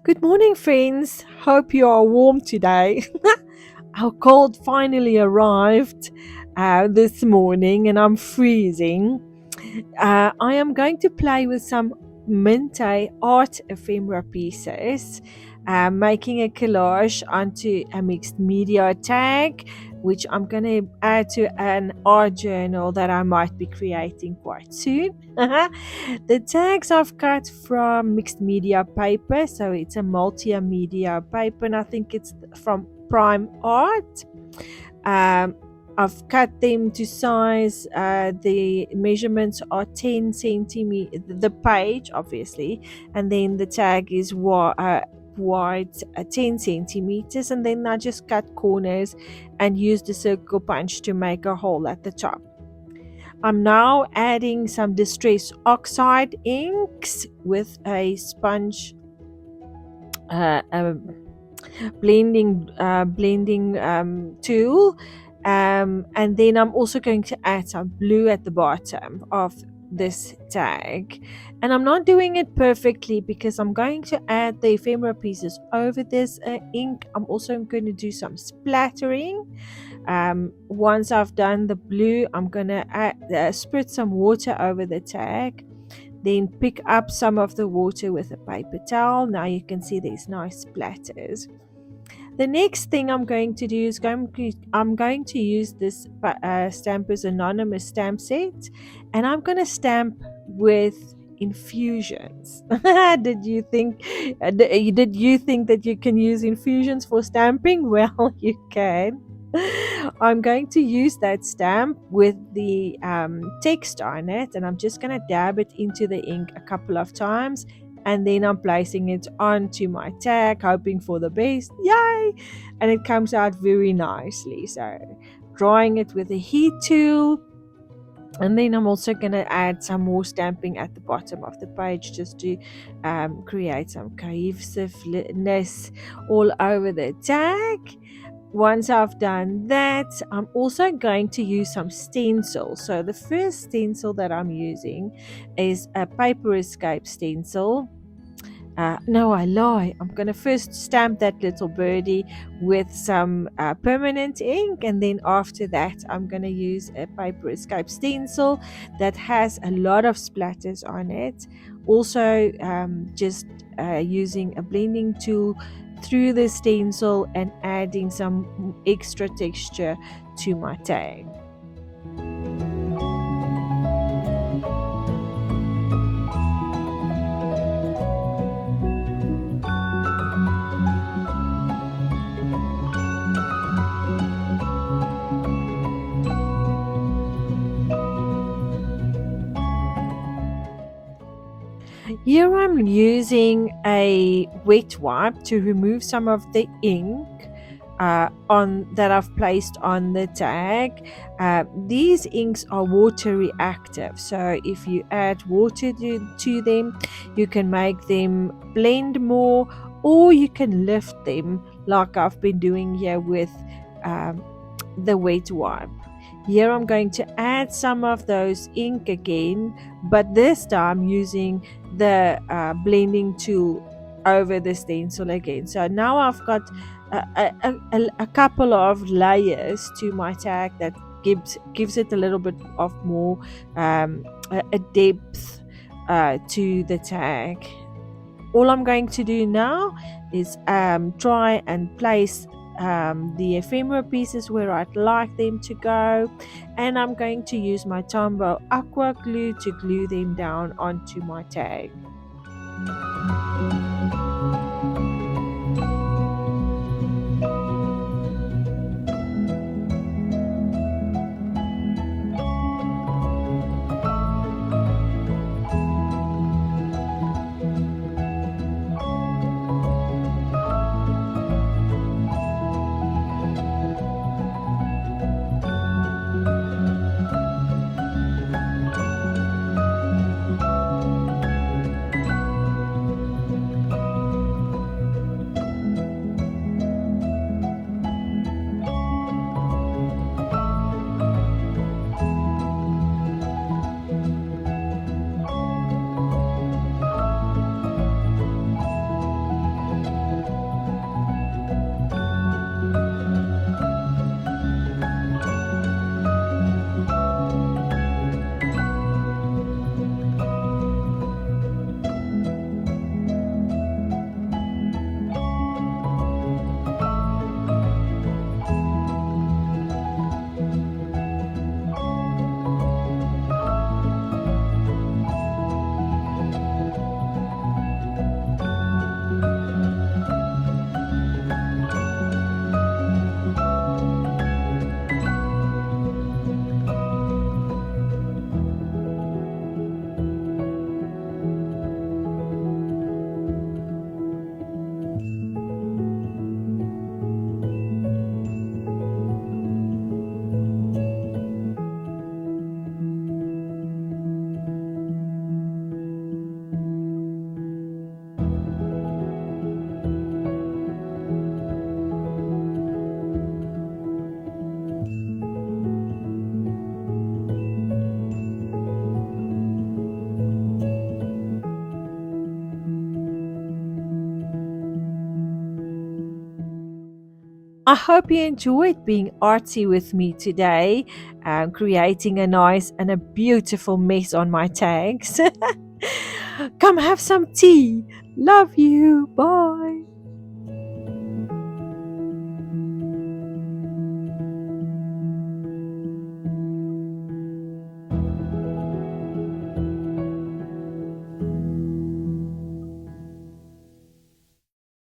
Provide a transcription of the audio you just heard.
Good morning, friends. Hope you are warm today. Our cold finally arrived this morning and I'm freezing. I am going to play with some Mintay art ephemera pieces, making a collage onto a mixed media tag, which I'm going to add to an art journal that I might be creating quite soon. The tags I've cut from mixed media paper, so it's a multimedia paper, and I think it's from Prime Art. Um, I've cut them to size. The measurements are 10 centimeters, the page obviously, and then the tag is wide 10 centimeters, and then I just cut corners and use the circle punch to make a hole at the top. I'm now adding some distress oxide inks with a sponge a blending tool, and then I'm also going to add some blue at the bottom of this tag, and I'm not doing it perfectly because I'm going to add the ephemera pieces over this ink. I'm also going to do some splattering. Once I've done the blue, I'm going to spritz some water over the tag, then pick up some of the water with a paper towel. Now you can see these nice splatters. The next thing I'm going to do is I'm going to use this Stampers Anonymous stamp set, and I'm going to stamp with infusions. Did you think that you can use infusions for stamping? Well, you can. I'm going to use that stamp with the text on it, and I'm just going to dab it into the ink a couple of times, and then I'm placing it onto my tag, hoping for the best. Yay! And it comes out very nicely. So, drawing it with a heat tool. And then I'm also going to add some more stamping at the bottom of the page just to create some cohesiveness all over the tag. Once I've done that, I'm also going to use some stencil. So the first stencil that I'm using is a paper escape stencil. No, I lie. I'm going to first stamp that little birdie with some permanent ink, and then after that, I'm going to use a paper escape stencil that has a lot of splatters on it. Also, just using a blending tool through the stencil and adding some extra texture to my tag. Here I'm using a wet wipe to remove some of the ink on that I've placed on the tag. These inks are water reactive, so if you add water to them, you can make them blend more, or you can lift them like I've been doing here with the wet wipe. Here I'm going to add some of those ink again, but this time using the blending tool over the stencil again. So now I've got a couple of layers to my tag that gives it a little bit of more a depth to the tag. All I'm going to do now is try and place the ephemera pieces where I'd like them to go, and I'm going to use my Tombow aqua glue to glue them down onto my tag. I hope you enjoyed being artsy with me today, creating a nice and a beautiful mess on my tags. Come have some tea. Love you. Bye.